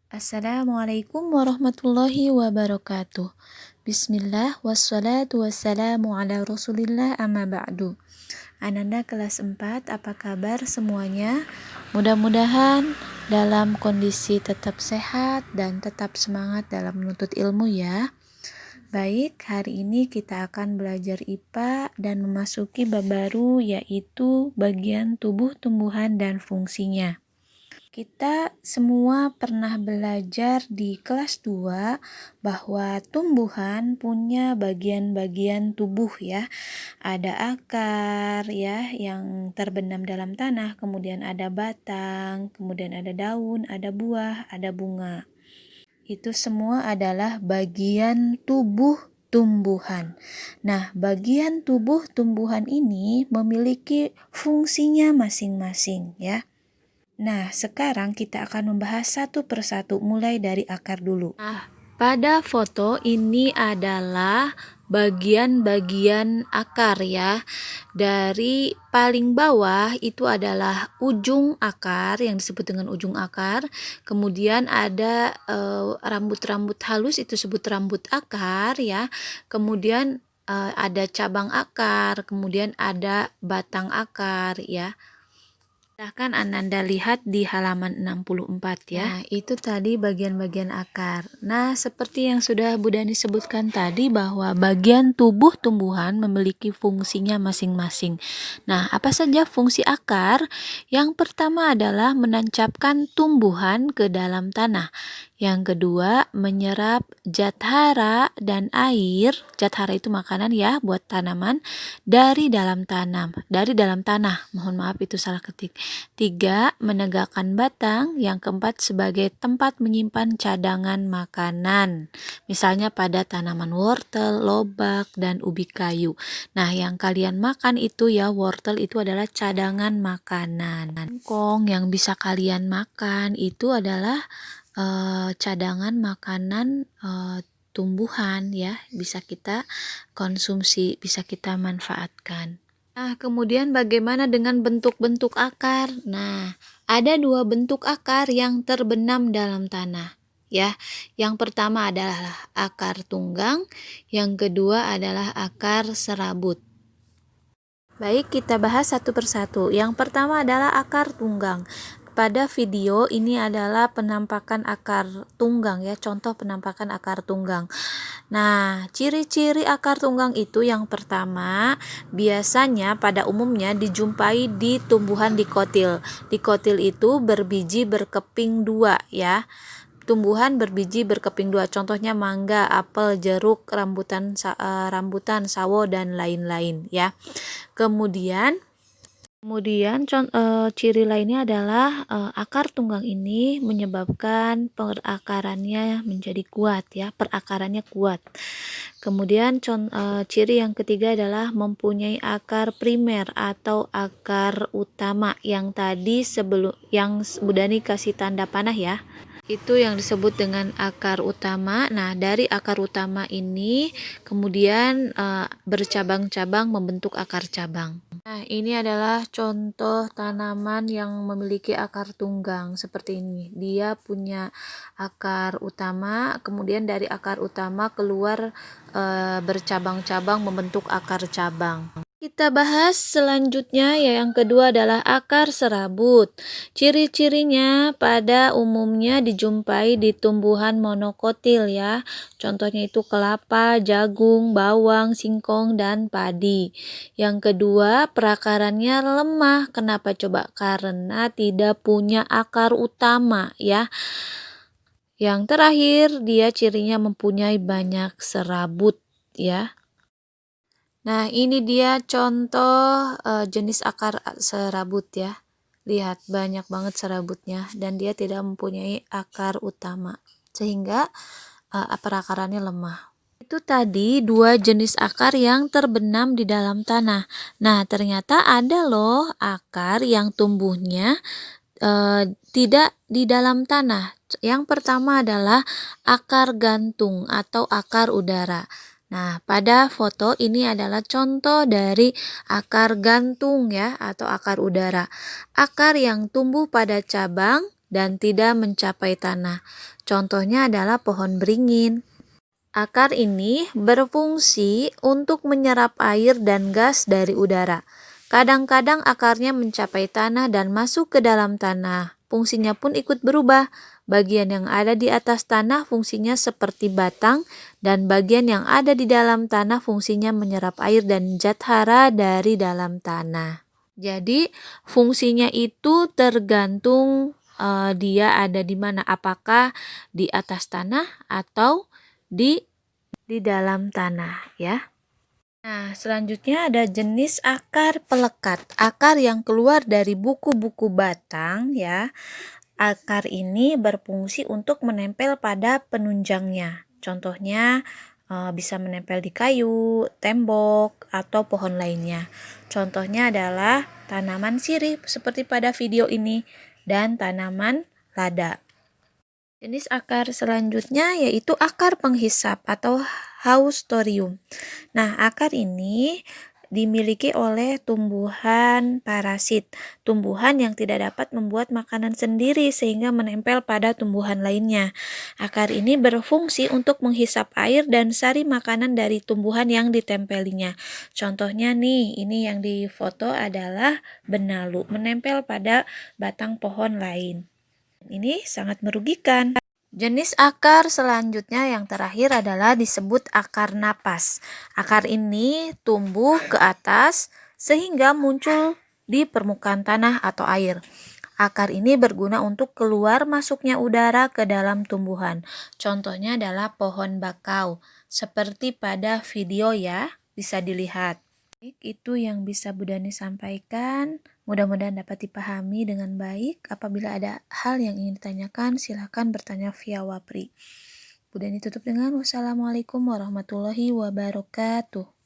Assalamualaikum warahmatullahi wabarakatuh. Bismillah wassalatu wassalamu ala rasulillah amma ba'du. Ananda kelas 4, apa kabar semuanya? Mudah-mudahan dalam kondisi tetap sehat dan tetap semangat dalam menuntut ilmu ya. Baik, hari ini kita akan belajar IPA dan memasuki bab baru, yaitu bagian tubuh tumbuhan dan fungsinya. Kita semua pernah belajar di kelas 2 bahwa tumbuhan punya bagian-bagian tubuh ya. Ada akar ya yang terbenam dalam tanah, kemudian ada batang, kemudian ada daun, ada buah, ada bunga. Itu semua adalah bagian tubuh tumbuhan. Nah, bagian tubuh tumbuhan ini memiliki fungsinya masing-masing ya. Nah, sekarang kita akan membahas satu persatu mulai dari akar dulu. Nah, pada foto ini adalah bagian-bagian akar ya. Dari paling bawah itu adalah ujung akar yang disebut dengan ujung akar. Kemudian ada rambut-rambut halus, itu disebut rambut akar ya. Kemudian ada cabang akar, kemudian ada batang akar ya. Silahkan Ananda lihat di halaman 64 ya. Nah, itu tadi bagian-bagian akar. Nah, seperti yang sudah Bu Dani sebutkan tadi bahwa bagian tubuh tumbuhan memiliki fungsinya masing-masing. Nah, apa saja fungsi akar? Yang pertama adalah menancapkan tumbuhan ke dalam tanah. Yang kedua, menyerap zat hara dan air. Zat hara itu makanan ya buat tanaman dari dalam tanah. Mohon maaf itu salah ketik. 3. Menegakkan batang. Yang keempat, sebagai tempat menyimpan cadangan makanan. Misalnya pada tanaman wortel, lobak, dan ubi kayu. Nah, yang kalian makan itu ya, wortel itu adalah cadangan makanan. Singkong yang bisa kalian makan itu adalah cadangan makanan tumbuhan ya, bisa kita konsumsi, bisa kita manfaatkan. Nah, kemudian bagaimana dengan bentuk-bentuk akar? Nah, ada 2 bentuk akar yang terbenam dalam tanah ya. Yang pertama adalah akar tunggang, yang kedua adalah akar serabut. Baik, kita bahas satu persatu. Yang pertama adalah akar tunggang. Pada video ini adalah penampakan akar tunggang ya, contoh penampakan akar tunggang. Nah, ciri-ciri akar tunggang itu yang pertama, biasanya pada umumnya dijumpai di tumbuhan dikotil. Dikotil itu berbiji berkeping 2 ya. Tumbuhan berbiji berkeping 2, contohnya mangga, apel, jeruk, rambutan, sawo, dan lain-lain ya. Kemudian ciri lainnya adalah akar tunggang ini menyebabkan perakarannya menjadi kuat ya, perakarannya kuat. Kemudian ciri yang ketiga adalah mempunyai akar primer atau akar utama yang tadi yang Bu Dani kasih tanda panah ya. Itu yang disebut dengan akar utama. Nah, dari akar utama ini kemudian bercabang-cabang membentuk akar cabang. Nah, ini adalah contoh tanaman yang memiliki akar tunggang seperti ini. Dia punya akar utama, kemudian dari akar utama keluar bercabang-cabang membentuk akar cabang. Kita bahas selanjutnya ya, yang kedua adalah akar serabut. Ciri-cirinya pada umumnya dijumpai di tumbuhan monokotil ya. Contohnya itu kelapa, jagung, bawang, singkong, dan padi. Yang kedua, perakarannya lemah. Kenapa coba? Karena tidak punya akar utama ya. Yang terakhir, dia cirinya mempunyai banyak serabut ya. Nah, ini dia contoh jenis akar serabut ya. Lihat, banyak banget serabutnya dan dia tidak mempunyai akar utama sehingga perakarannya lemah. Itu tadi 2 jenis akar yang terbenam di dalam tanah. Nah, ternyata ada loh akar yang tumbuhnya tidak di dalam tanah. Yang pertama adalah akar gantung atau akar udara. Nah, pada foto ini adalah contoh dari akar gantung ya atau akar udara. Akar yang tumbuh pada cabang dan tidak mencapai tanah. Contohnya adalah pohon beringin. Akar ini berfungsi untuk menyerap air dan gas dari udara. Kadang-kadang akarnya mencapai tanah dan masuk ke dalam tanah. Fungsinya pun ikut berubah. Bagian yang ada di atas tanah fungsinya seperti batang, dan bagian yang ada di dalam tanah fungsinya menyerap air dan zat hara dari dalam tanah. Jadi fungsinya itu tergantung dia ada di mana, apakah di atas tanah atau di dalam tanah ya. Nah, selanjutnya ada jenis akar pelekat. Akar yang keluar dari buku-buku batang ya. Akar ini berfungsi untuk menempel pada penunjangnya. Contohnya bisa menempel di kayu, tembok, atau pohon lainnya. Contohnya adalah tanaman sirih seperti pada video ini dan tanaman lada. Jenis akar selanjutnya yaitu akar penghisap atau haustorium. Nah, akar ini dimiliki oleh tumbuhan parasit, tumbuhan yang tidak dapat membuat makanan sendiri sehingga menempel pada tumbuhan lainnya. Akar ini berfungsi untuk menghisap air dan sari makanan dari tumbuhan yang ditempelinya. Contohnya nih, ini yang difoto adalah benalu menempel pada batang pohon lain. Ini sangat merugikan. Jenis akar selanjutnya yang terakhir adalah disebut akar napas. Akar ini tumbuh ke atas sehingga muncul di permukaan tanah atau air. Akar ini berguna untuk keluar masuknya udara ke dalam tumbuhan. Contohnya adalah pohon bakau, seperti pada video ya, bisa dilihat. Itu yang bisa Bu Dani sampaikan. Mudah-mudahan dapat dipahami dengan baik. Apabila ada hal yang ingin ditanyakan, silakan bertanya via Wapri. Bu Dani tutup dengan wassalamualaikum warahmatullahi wabarakatuh.